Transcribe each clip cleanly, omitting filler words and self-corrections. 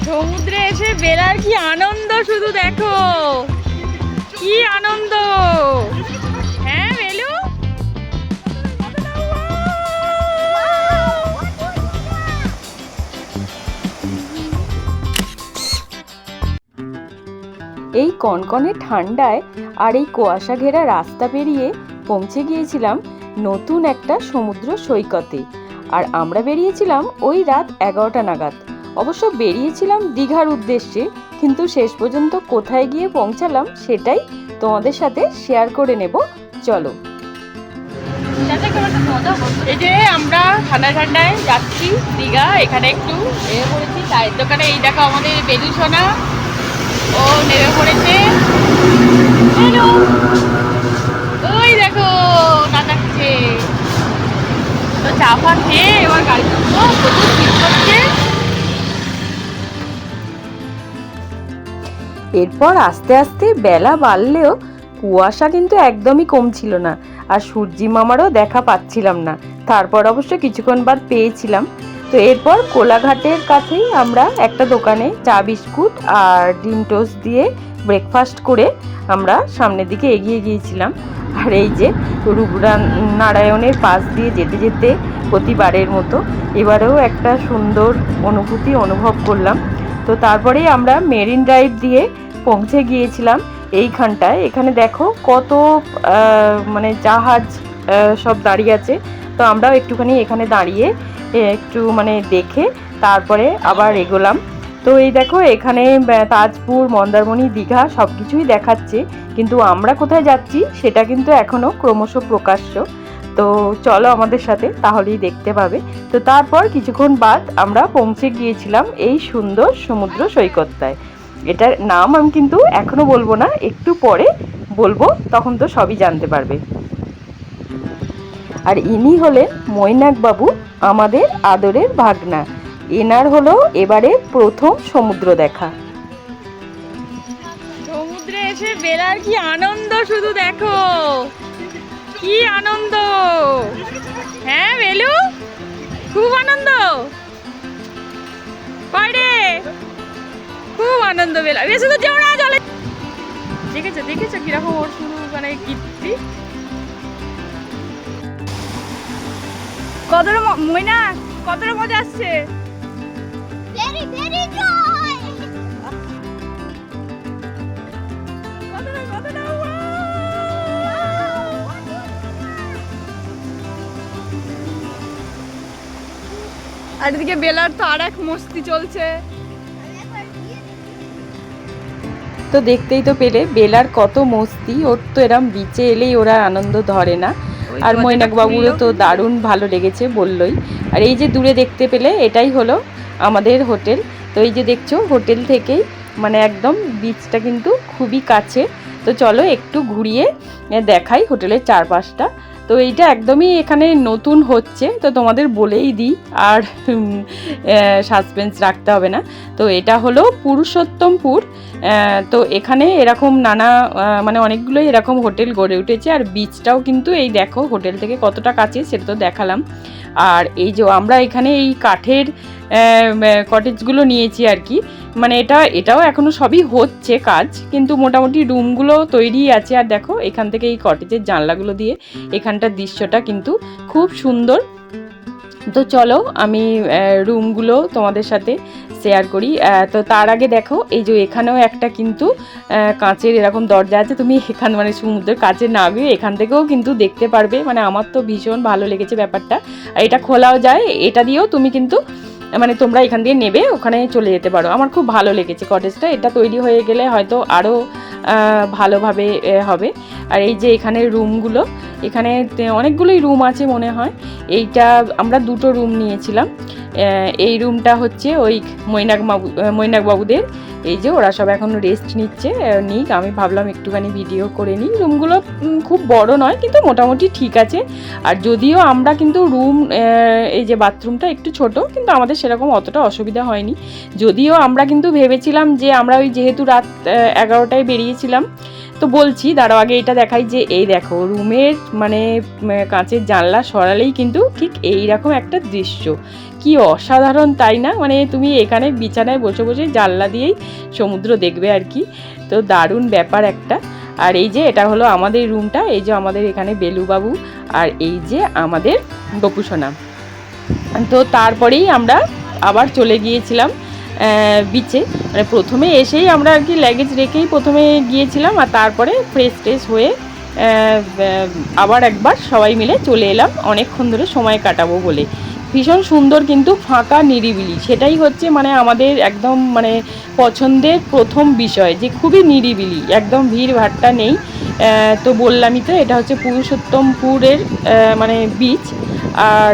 সমুদ্রে এসে বেলার কি আনন্দ, শুধু দেখো কি আনন্দ। হ্যাঁ বেলু, এই কনকনে ঠান্ডায় আর এই কুয়াশা ঘেরা রাস্তা পেরিয়ে পৌঁছে গিয়েছিলাম নতুন একটা সমুদ্র সৈকতে। আর আমরা বেরিয়েছিলাম ওই রাত 11টা নাগাদ। অবশ্য বেরিয়েছিলাম দীঘার উদ্দেশ্যে, কিন্তু শেষ পর্যন্ত কোথায় গিয়ে পৌঁছালাম সেটাই তোমাদের সাথে শেয়ার করে নেব। চলো। এই যে আমরা ঠান্ডায় ঠান্ডায় যাচ্ছি দীঘা, এখানে একটু নেমে পড়েছি চায়ের দোকানে। এই দেখো আমাদের বেলু সোনা, ও নেমে পড়েছে। ওই দেখো কাটাচ্ছে তো চা ফা খেয়ে এবার গাড়ি প্রচুর শীত করছে। এরপর আস্তে আস্তে বেলা বাড়লেও কুয়াশা কিন্তু একদমই কমছিল না, আর সূর্যি মামারও দেখা পাচ্ছিলাম না। তারপর অবশ্য কিছুক্ষণ বাদ পেয়েছিলাম। তো এরপর কোলাঘাটের কাছেই আমরা একটা দোকানে চা বিস্কুট আর ডিম টোস্ট দিয়ে ব্রেকফাস্ট করে আমরা সামনের দিকে এগিয়ে গিয়েছিলাম। আর এই যে রূপনারায়ণের পাশ দিয়ে যেতে যেতে প্রতিবারের মতো এবারেও একটা সুন্দর অনুভূতি অনুভব করলাম। তো তারপরেই আমরা মেরিন ড্রাইভ দিয়ে পৌঁছে গিয়েছিলাম এইখানটায়। এখানে দেখো কত মানে জাহাজ সব দাঁড়িয়ে আছে। তো আমরাও একটুখানি এখানে দাঁড়িয়ে একটু মানে দেখে তারপরে আবার এগোলাম। তো এই দেখো এখানে তাজপুর, মন্দারমণি, দীঘা সব কিছুই দেখাচ্ছে, কিন্তু আমরা কোথায় যাচ্ছি সেটা কিন্তু এখনও ক্রমশ প্রকাশ্য। তো চলো আমাদের সাথে, তাহলেই দেখতে পাবে। তো তারপর কিছুক্ষণ বাদ আমরা পৌঁছে গিয়েছিলাম এই সুন্দর সমুদ্র সৈকতটায়। এটার নাম আমি কিন্তু এখনো বলবো না, একটু পরে বলবো, তখন তো সবই জানতে পারবে। আর ইনি হলেন মৈনাক বাবু, আমাদের আদরের ভাগনা। এনার হলো এবারে প্রথম সমুদ্র দেখা। সমুদ্রে এসে বেলার কি আনন্দ, শুধু দেখো কি আনন্দ। হ্যাঁ বেলু, খুব আনন্দ বাইরে, খুব আনন্দ বেলা। বেশি তো যেমন জলে দেখেছো দেখেছো কিরকম ওর শুরু মানে কীর্তি। কতটা ময়না, কতটা মজা আসছে। আর এদিকে বেলার তো আর এক মস্তি চলছে। তো দেখতেই তো পেলে বেলার কত মস্তি। ওর তো এরম বিচে এলেই ওরা আনন্দ ধরে না। আর মৈনাক বাবুরও তো দারুণ ভালো লেগেছে বললই। আর এই যে দূরে দেখতে পেলে এটাই হলো আমাদের হোটেল। তো এই যে দেখছো হোটেল থেকেই মানে একদম বিচটা কিন্তু খুবই কাছে। তো চলো একটু ঘুরিয়ে দেখাই হোটেলের চারপাশটা। তো এইটা একদমই এখানে নতুন হচ্ছে, তো তোমাদের বলেই দিই, আর সাসপেন্স রাখতে হবে না। তো এটা হলো পুরুষোত্তমপুর। তো এখানে এরকম নানা মানে অনেকগুলোই এরকম হোটেল গড়ে উঠেছে। আর বিচটাও কিন্তু এই দেখো হোটেল থেকে কতটা কাছে সেটা তো দেখালাম। আর এই যে আমরা এখানে এই কাঠের কটেজগুলো নিয়েছি আর কি, মানে এটাও এখনও সবই হচ্ছে কাজ, কিন্তু মোটামুটি রুমগুলো তৈরি আছে। আর দেখো এখান থেকে এই কটেজের জানলাগুলো দিয়ে এখানটার দৃশ্যটা কিন্তু খুব সুন্দর। তো চলো আমি রুমগুলো তোমাদের সাথে শেয়ার করি। তো তার আগে দেখো এই যে এখানেও একটা কিন্তু কাঁচের এরকম দরজা আছে। তুমি এখান মানে সমুদ্রের কাছে না গিয়ে এখান থেকেও কিন্তু দেখতে পারবে। মানে আমার তো ভীষণ ভালো লেগেছে ব্যাপারটা। আর এটা খোলাও যায়, এটা দিয়েও তুমি কিন্তু মানে তোমরা এখান দিয়ে নেবে ওখানে চলে যেতে পারো। আমার খুব ভালো লেগেছে কটেজটা। এটা তৈরি হয়ে গেলে হয়তো আরও ভালোভাবে হবে। আর এই যে এখানে রুমগুলো, এখানে অনেকগুলোই রুম আছে মনে হয়। এইটা আমরা দুটো রুম নিয়েছিলাম। এই রুমটা হচ্ছে ওই মৈনাক বাবুদের। এই যে ওরা সব এখন রেস্ট নিচ্ছে, নিক আমি ভাবলাম একটুখানি ভিডিও করে নিই। রুমগুলো খুব বড় নয়, কিন্তু মোটামুটি ঠিক আছে। আর যদিও আমরা কিন্তু রুম এই যে বাথরুমটা একটু ছোট, কিন্তু আমাদের সেরকম অতটা অসুবিধা হয়নি। যদিও আমরা কিন্তু ভেবেছিলাম যে আমরা ওই যেহেতু রাত 11টায় বেরিয়েছিলাম, তো তো বলছি, দাঁড়াও আগে এটা দেখাই যে এই দেখো রুমের মানে কাঁচের জানলা সরালেই কিন্তু ঠিক এইরকম একটা দৃশ্য, কি অসাধারণ তাই না? মানে তুমি এখানে বিছানায় বসে বসে জানলা দিয়েই সমুদ্র দেখবে আর কি। তো দারুণ ব্যাপার একটা। আর এই যে এটা হলো আমাদের রুমটা, এই যে আমাদের এখানে বেলুবাবু, আর এই যে আমাদের গোপুসোনা। তো তারপরেই আমরা আবার চলে গিয়েছিলাম বিচে। মানে প্রথমে এসেই আমরা আর কি লাগেজ রেখেই প্রথমে গিয়েছিলাম, আর তারপরে ফ্রেশ ট্রেশ হয়ে আবার একবার সবাই মিলে চলে এলাম অনেকক্ষণ ধরে সময় কাটাবো বলে। ভীষণ সুন্দর কিন্তু ফাঁকা নিরিবিলি, সেটাই হচ্ছে মানে আমাদের একদম মানে পছন্দের প্রথম বিষয়, যে খুবই নিরিবিলি, একদম ভিড় ভাট্টা নেই। তো বললামই তো এটা হচ্ছে পুরুষোত্তমপুরের মানে বিচ, আর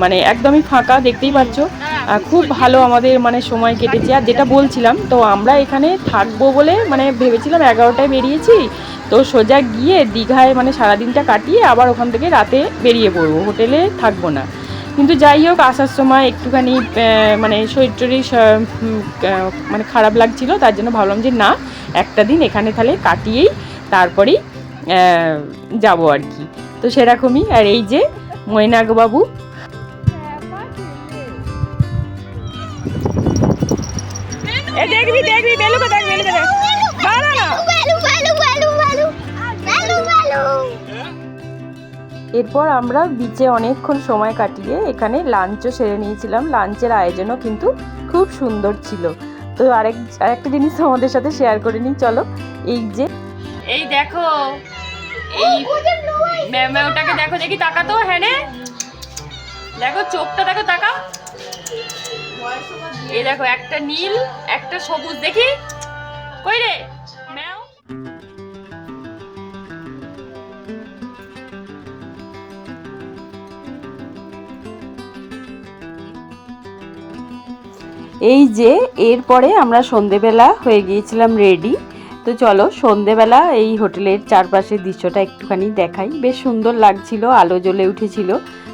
মানে একদমই ফাঁকা, দেখতেই পাচ্ছ। খুব ভালো আমাদের মানে সময় কেটেছে। আর যেটা বলছিলাম, তো আমরা এখানে থাকবো বলে মানে ভেবেছিলাম 11টায় বেরিয়েছি, তো সোজা গিয়ে দীঘায় মানে সারাদিনটা কাটিয়ে আবার ওখান থেকে রাতে বেরিয়ে পড়বো, হোটেলে থাকবো না। কিন্তু যাই হোক আসার সময় একটুখানি মানে শরীর টরীর মানে খারাপ লাগছিল, তার জন্য ভাবলাম যে না, একটা দিন এখানে তাহলে কাটিয়েই তারপরেই যাব আর কি। তো সেরকমই। আর এই যে মৈনাকবাবু, দেখবি দেখবি বেলুকে দেখ, বেলুকে দেখ, ভালো না। এরপর আমরা বিচে অনেকক্ষণ সময় কাটিয়ে এখানে লাঞ্চও সেরে নিয়েছিলাম। লাঞ্চের আয়োজনও কিন্তু খুব সুন্দর ছিল। তো আরেকটা জিনিস তোমাদের সাথে শেয়ার করে নিই, চলো। এই যে এই দেখো, এই ওটাকে দেখো, দেখি তাকা তো, হ্যাঁ রে দেখো চোখটা দেখো, তাকা। এই দেখো একটা নীল একটা সবুজ, দেখি কই রে ম্যাও। এই যে এরপরে আমরা সন্ধেবেলা হয়ে গিয়েছিলাম রেডি। তো চলো সন্ধেবেলা এই হোটেলের চারপাশের দৃশ্যটা একটুখানি দেখাই। বেশ সুন্দর লাগছিল, আলো জ্বলে উঠেছিল,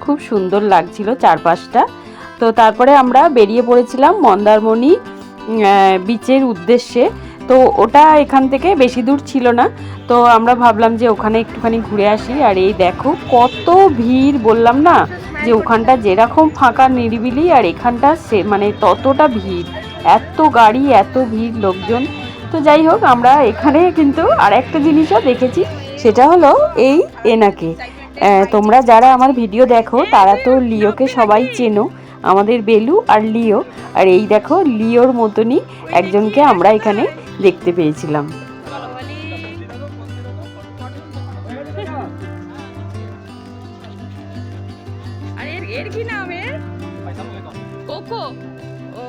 খুব সুন্দর লাগছিল চারপাশটা। তো তারপরে আমরা বেরিয়ে পড়েছিলাম মন্দারমণি বিচের উদ্দেশ্যে। তো ওটা এখান থেকে বেশি দূর ছিল না, তো আমরা ভাবলাম যে ওখানে একটুখানি ঘুরে আসি। আর এই দেখো কত ভিড়, বললাম না যে ওখানটা যেরকম ফাঁকা নিরিবিলি, আর এখানটা সে মানে ততটা ভিড়, এত গাড়ি এত ভিড় লোকজন। তো যাই হোক আমরা এখানে কিন্তু আর একটা জিনিসও দেখেছি, সেটা হলো এই এনাকে। তোমরা যারা আমার ভিডিও দেখো তারা তো লিওকে সবাই চেনো, আমাদের বেলু আর লিও। আর এই দেখো লিওর মতনই একজনকে আমরা এখানে দেখতে পেয়েছিলাম। আর এর কি নাম? এর কোকো। ও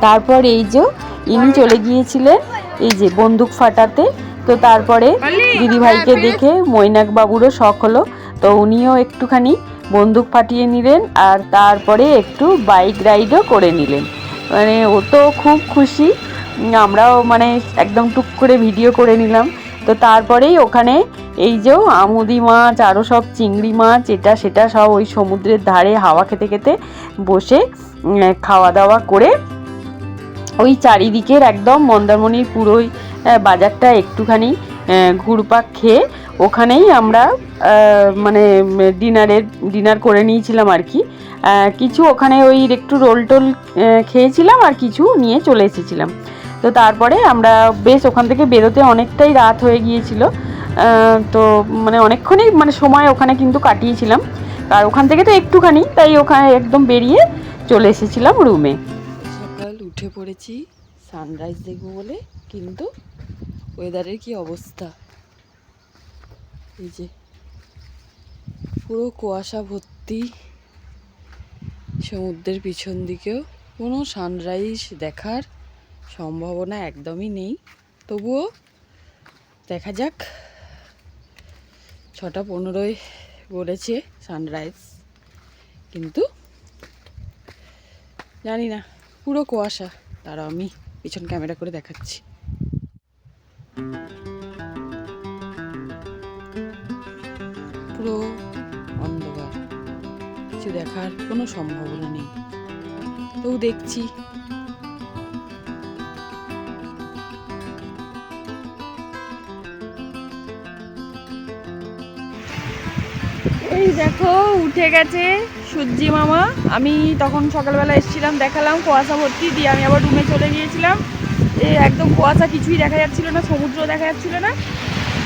তারপর এই যে ইনি চলে গিয়েছিলেন এই যে বন্দুক ফাটাতে। তো তারপরে দিদিভাইকে দেখে মৈনাক বাবুরও শখ হলো, তো উনিও একটুখানি বন্দুক ফাটিয়ে নিলেন, আর তারপরে একটু বাইক রাইডও করে নিলেন। মানে ও তো খুব খুশি, আমরাও মানে একদম টুক করে ভিডিও করে নিলাম। তো তারপরেই ওখানে এই যে আমুদি মাছ, আরও সব চিংড়ি মাছ, এটা সেটা সব ওই সমুদ্রের ধারে হাওয়া খেতে খেতে বসে খাওয়া দাওয়া করে ওই চারিদিকের একদম মন্দারমণির পুরোই বাজারটা একটুখানি ঘুরপাক খেয়ে ওখানেই আমরা মানে ডিনার করে নিয়েছিলাম আর কি। কিছু ওখানে ওই একটু রোল টোল খেয়েছিলাম, আর কিছু নিয়ে চলে এসেছিলাম। তো তারপরে আমরা বেশ ওখান থেকে বেরোতে অনেকটাই রাত হয়ে গিয়েছিল। তো মানে অনেকক্ষণই মানে সময় ওখানে কিন্তু কাটিয়েছিলাম, আর ওখান থেকে তো একটুখানি, তাই ওখানে একদম বেরিয়ে চলে এসেছিলাম রুমে। সকাল উঠে পড়েছি সানরাইজ দেখবো বলে, কিন্তু ওয়েদারের কি অবস্থা, এই যে পুরো কুয়াশা ভর্তি, সমুদ্রের পিছন দিকেও কোনো সানরাইজ দেখার সম্ভাবনা একদমই নেই। তবুও দেখা যাক, 6:15 বলেছে সানরাইজ, কিন্তু জানি না, পুরো কুয়াশা। তারা আমি পিছন ক্যামেরা করে দেখাচ্ছি। পুরো অন্ধকার, কিছু দেখার কোনো সম্ভাবনা নেই। তো দেখছি এই দেখো উঠে গেছে সূর্যি মামা। আমি তখন সকালবেলা এসেছিলাম, দেখালাম কুয়াশা ভর্তি, দিয়ে আমি আবার রুমে চলে গিয়েছিলাম। একদম কুয়াশা, কিছুই দেখা যাচ্ছিল না, সমুদ্র দেখা যাচ্ছিল না।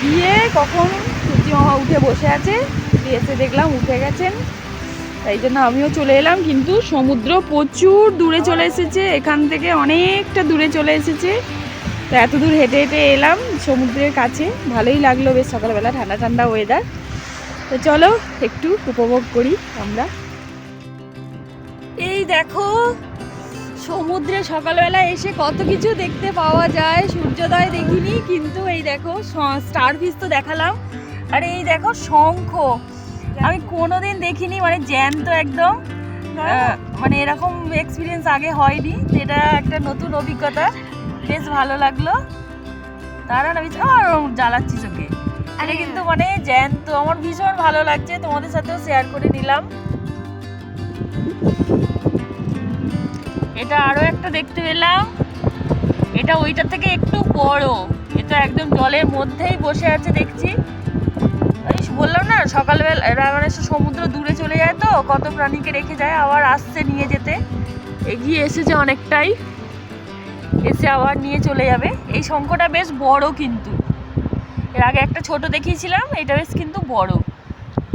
দিয়ে কখন সূর্যি মামা উঠে বসে আছে, দিয়ে এসে দেখলাম উঠে গেছেন। তাই জন্য আমিও চলে এলাম, কিন্তু সমুদ্র প্রচুর দূরে চলে এসেছে, এখান থেকে অনেকটা দূরে চলে এসেছে। তো এত দূর হেঁটে হেঁটে এলাম সমুদ্রের কাছে, ভালোই লাগলো বেশ সকালবেলা, ঠান্ডা ঠান্ডা ওয়েদার। তো চলো একটু উপভোগ করি আমরা। এই দেখো সমুদ্রে সকালবেলা এসে কত কিছু দেখতে পাওয়া যায়। সূর্যোদয় দেখিনি, কিন্তু এই দেখো স্টার ফিশ তো দেখালাম, আর এই দেখো শঙ্খ, আমি কোনোদিন দেখিনি, মানে জ্যান্ত একদম, মানে এরকম এক্সপিরিয়েন্স আগে হয়নি। এটা একটা নতুন অভিজ্ঞতা, বেশ ভালো লাগলো। তারা না জ্বালাচ্ছি চোখে, আরে কিন্তু মানে জ্যান্ত, আমার ভীষণ ভালো লাগছে, তোমাদের সাথেও শেয়ার করে নিলাম। এটা আরো একটা দেখতে পেলাম, এটা ওইটার থেকে একটু বড়, এটা একদম জলের মধ্যেই বসে আছে দেখছি। বললাম না সকালবেলা মানে সমুদ্র দূরে চলে যায়, তো কত প্রাণীকে রেখে যায়, আবার আসছে নিয়ে যেতে, এগিয়ে এসেছে অনেকটাই, এসে আবার নিয়ে চলে যাবে। এই শঙ্খটা বেশ বড়, কিন্তু এর আগে একটা ছোট দেখিয়েছিলাম, এটা বেশ কিন্তু বড়।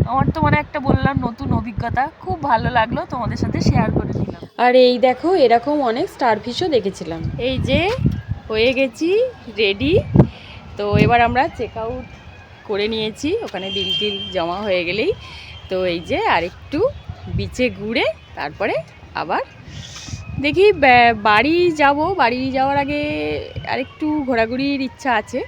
আমার তো মানে একটা বললাম নতুন অভিজ্ঞতা, খুব ভালো লাগলো, তোমাদের সাথে শেয়ার করে দিলাম। আর এই দেখো এরকম অনেক স্টারফিশও দেখেছিলাম। এই যে হয়ে গেছি রেডি, তো এবার আমরা চেক আউট করে নিয়েছি, ওখানে বিল টিল জমা হয়ে গেলেই তো এই যে আরেকটু বিচে ঘুরে তারপরে আবার দেখি বাড়ি যাব। বাড়ি যাওয়ার আগে আরেকটু ঘোরাঘুরির ইচ্ছা আছে,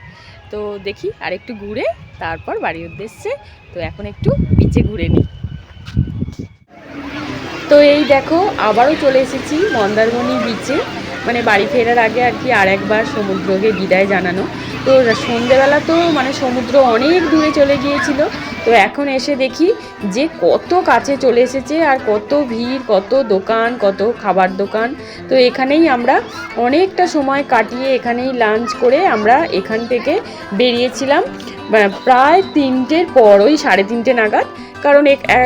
তো দেখি আরেকটু ঘুরে তারপর বাড়ির উদ্দেশ্যে। তো এখন একটু বিচে ঘুরে নিই। তো এই দেখো আবারও চলে এসেছি মন্দারমণি বিচে, মানে বাড়ি ফেরার আগে আর কি আর একবার সমুদ্রকে বিদায় জানানো। তো সন্ধেবেলা তো মানে সমুদ্র অনেক দূরে চলে গিয়েছিল, তো এখন এসে দেখি যে কত কাছে চলে এসেছে, আর কত ভিড়, কত দোকান, কত খাবার দোকান। তো এখানেই আমরা অনেকটা সময় কাটিয়ে এখানেই লাঞ্চ করে আমরা এখান থেকে বেরিয়েছিলাম প্রায় 3টের পর, ওই 3:30 নাগাদ। কারণ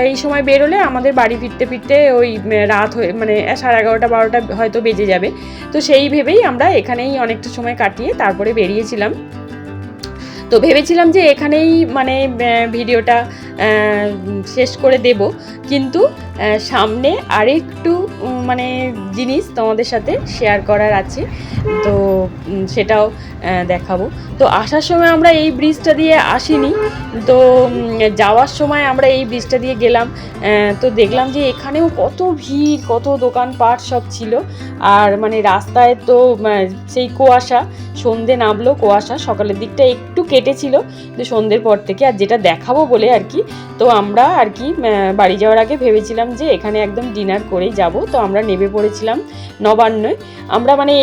এই সময় বেরোলে আমাদের বাড়ি ফিরতে ফিরতে ওই রাত হয়ে মানে 11:30 12টা হয়তো বেজে যাবে। তো সেই ভেবেই আমরা এখানেই অনেকটা সময় কাটিয়ে তারপরে বেরিয়েছিলাম। তো ভেবেছিলাম যে এখানেই মানে ভিডিওটা শেষ করে দেব, কিন্তু সামনে আরেকটু মানে জিনিস তোমাদের সাথে শেয়ার করার আছে, তো সেটাও দেখাবো। তো আসার সময় আমরা এই ব্রিজটা দিয়ে আসিনি, তো যাওয়ার সময় আমরা এই ব্রিজটা দিয়ে গেলাম। তো দেখলাম যে এখানেও কত ভিড়, কত দোকানপাট সব ছিল, আর মানে রাস্তায় তো সেই কুয়াশা, সন্ধে নামলো, কুয়াশা সকালের দিকটা একটু কেটেছিল, তো সন্ধ্যের পর থেকে আর যেটা দেখাবো বলে আর কি। তো আমরা আর কি বাড়ি যাওয়ার আগে ভেবেছিলাম যে এখানে একদম ডিনার করেই যাব। তো আমরা নেমে পড়েছিলাম নবান্নয়। আমরা মানে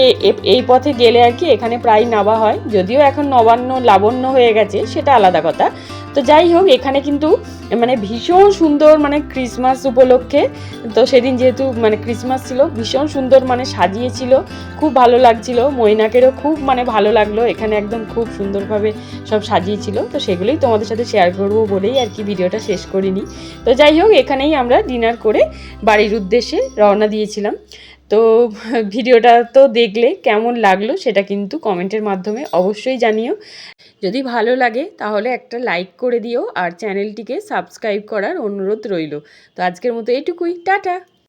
এই পথে গেলে আর কি এখানে প্রায় নামা হয়, যদিও এখন নবান্ন লাবণ্য হয়ে গেছে, সেটা আলাদা কথা। তো যাই হোক এখানে কিন্তু মানে ভীষণ সুন্দর, মানে ক্রিসমাস উপলক্ষে, তো সেদিন যেহেতু মানে ক্রিসমাস ছিল, ভীষণ সুন্দর মানে সাজিয়েছিল, খুব ভালো লাগছিল। মৈনাকেরও খুব মানে ভালো লাগলো, এখানে একদম খুব সুন্দরভাবে সব সাজিয়েছিল। তো সেগুলোই তোমাদের সাথে শেয়ার করবো বলেই আর কি ভিডিওটা শেষ করিনি। তো যাই হোক এখানেই আমরা ডিনার করে বাড়ির উদ্দেশ্যে রওনা দিয়েছিলাম। তো ভিডিওটা তো দেখলে কেমন লাগলো সেটা কিন্তু কমেন্টের মাধ্যমে অবশ্যই জানিও। যদি ভালো লাগে তাহলে একটা লাইক করে দিও, আর চ্যানেলটিকে সাবস্ক্রাইব করার অনুরোধ রইল। তো আজকের মতো এইটুকুই, টাটা।